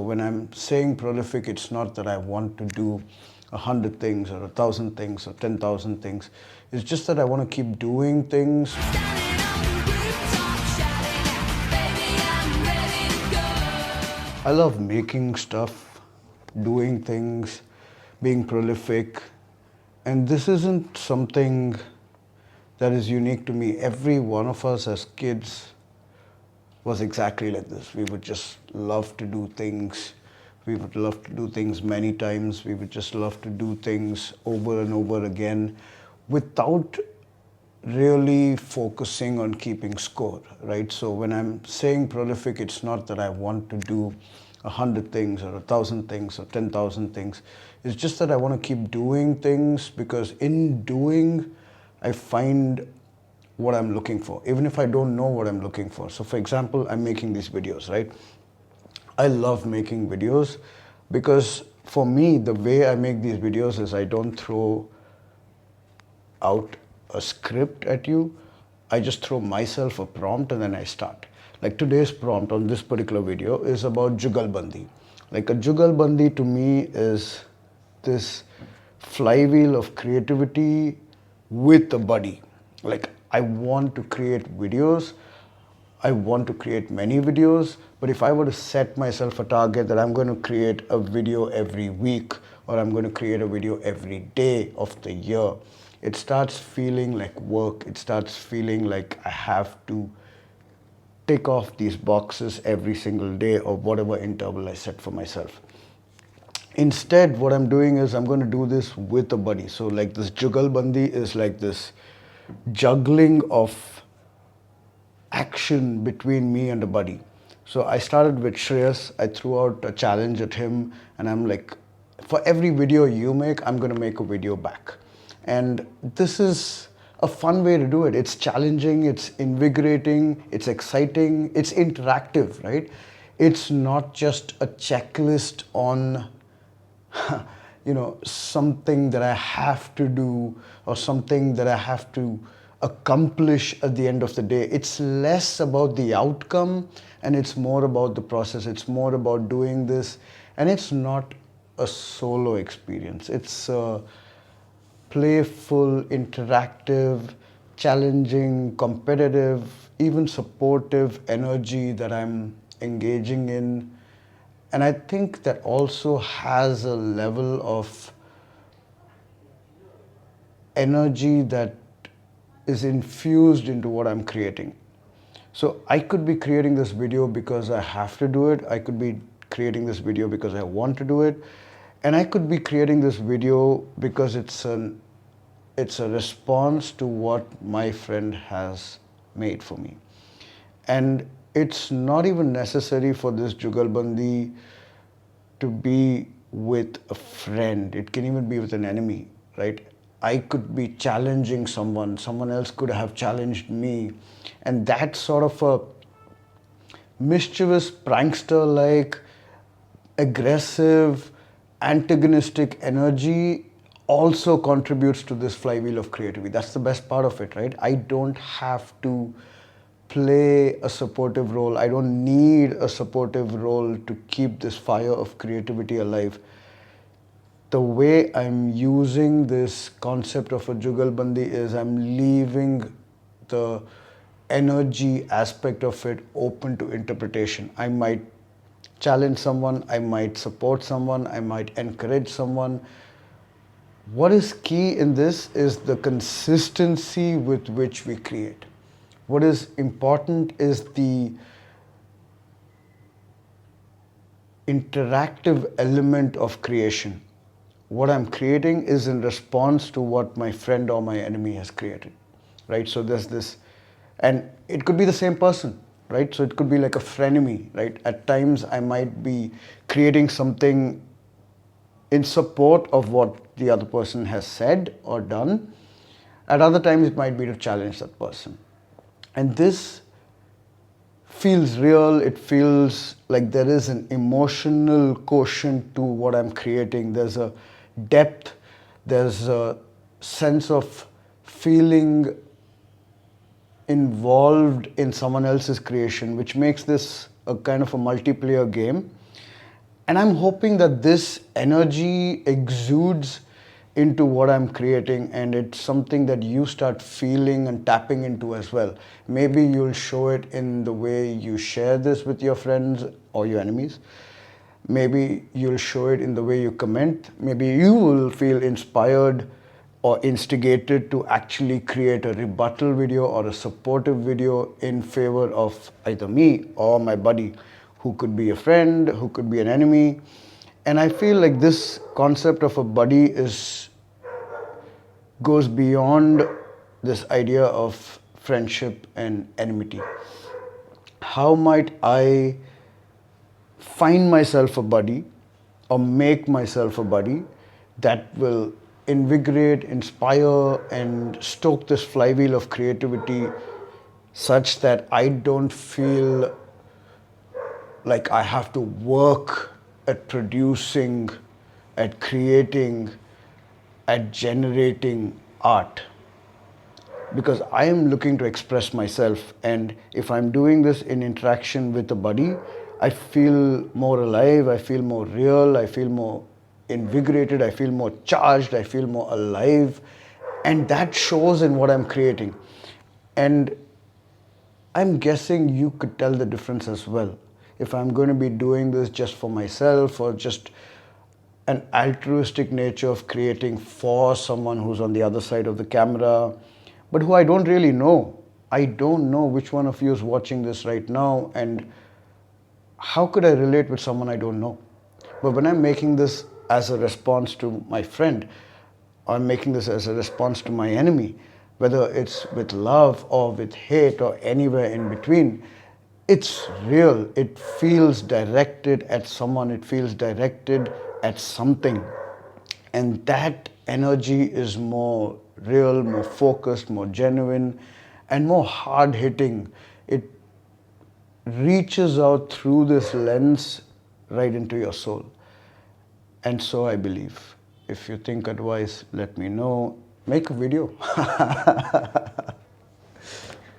When I'm saying prolific, it's not that I want to do 100 things or 1,000 things or 10,000 things. It's just that I want to keep doing things. I love making stuff, doing things, being prolific. And this isn't something that is unique to me. Every one of us as kids was exactly like this. We would just love to do things. We would love to do things many times. We would just love to do things over and over again without really focusing on keeping score, right? So when I'm saying prolific, it's not that I want to do 100 things or 1,000 things or 10,000 things. It's just that I want to keep doing things, because in doing, I find what I'm looking for, even if I don't know what I'm looking for. So for example, I'm making these videos, right? I love making videos because for me, the way I make these videos is I don't throw out a script at you. I just throw myself a prompt and then I start. Like today's prompt on this particular video is about jugalbandhi. Like a jugalbandhi to me is this flywheel of creativity with a buddy. Like I want to create videos. I want to create many videos, but if I were to set myself a target that I'm going to create a video every week or I'm going to create a video every day of the year, it starts feeling like work. It starts feeling like I have to tick off these boxes every single day or whatever interval I set for myself. Instead, what I'm doing is I'm going to do this with a buddy. So like this jugalbandi is like this juggling of action between me and a buddy. So I started with Shreyas. I threw out a challenge at him and I'm like, for every video you make, I'm going to make a video back. And this is a fun way to do it. It's challenging, it's invigorating, it's exciting, it's interactive, right? It's not just a checklist on something that I have to do or something that I have to accomplish at the end of the day. It's less about the outcome and it's more about the process. It's more about doing this, and it's not a solo experience. It's a playful, interactive, challenging, competitive, even supportive energy that I'm engaging in. And I think that also has a level of energy that is infused into what I'm creating. So I could be creating this video because I have to do it. I could be creating this video because I want to do it. And I could be creating this video because it's a response to what my friend has made for me. And it's not even necessary for this jugalbandi to be with a friend. It can even be with an enemy, right? I could be challenging someone else could have challenged me. And that sort of a mischievous, prankster-like, aggressive, antagonistic energy also contributes to this flywheel of creativity. That's the best part of it, right? I don't have to play a supportive role. I don't need a supportive role to keep this fire of creativity alive. The way I'm using this concept of a jugalbandi is I'm leaving the energy aspect of it open to interpretation. I might challenge someone, I might support someone, I might encourage someone. What is key in this is the consistency with which we create. What is important is the interactive element of creation. What I'm creating is in response to what my friend or my enemy has created, right? So there's this, and it could be the same person, right? So it could be like a frenemy, right? At times I might be creating something in support of what the other person has said or done. At other times it might be to challenge that person. And this feels real. It feels like there is an emotional quotient to what I'm creating. There's a depth, there's a sense of feeling involved in someone else's creation, which makes this a kind of a multiplayer game. And I'm hoping that this energy exudes into what I'm creating, and it's something that you start feeling and tapping into as well. Maybe you'll show it in the way you share this with your friends or your enemies. Maybe you'll show it in the way you comment. Maybe you will feel inspired or instigated to actually create a rebuttal video or a supportive video in favor of either me or my buddy, who could be a friend, who could be an enemy. And I feel like this concept of a buddy is goes beyond this idea of friendship and enmity. How might I find myself a buddy or make myself a buddy that will invigorate, inspire, and stoke this flywheel of creativity such that I don't feel like I have to work at producing, at creating, at generating art? Because I am looking to express myself, and if I'm doing this in interaction with a buddy, I feel more alive, I feel more real, I feel more invigorated, I feel more charged, I feel more alive, and that shows in what I'm creating. And I'm guessing you could tell the difference as well. If I'm going to be doing this just for myself, or just an altruistic nature of creating for someone who's on the other side of the camera, but who I don't really know. I don't know which one of you is watching this right now, and how could I relate with someone I don't know? But when I'm making this as a response to my friend, I'm making this as a response to my enemy, whether it's with love or with hate or anywhere in between, it's real. It feels directed at someone, it feels directed at something. And that energy is more real, more focused, more genuine, and more hard hitting. It reaches out through this lens right into your soul. And so I believe. If you think otherwise, let me know. Make a video.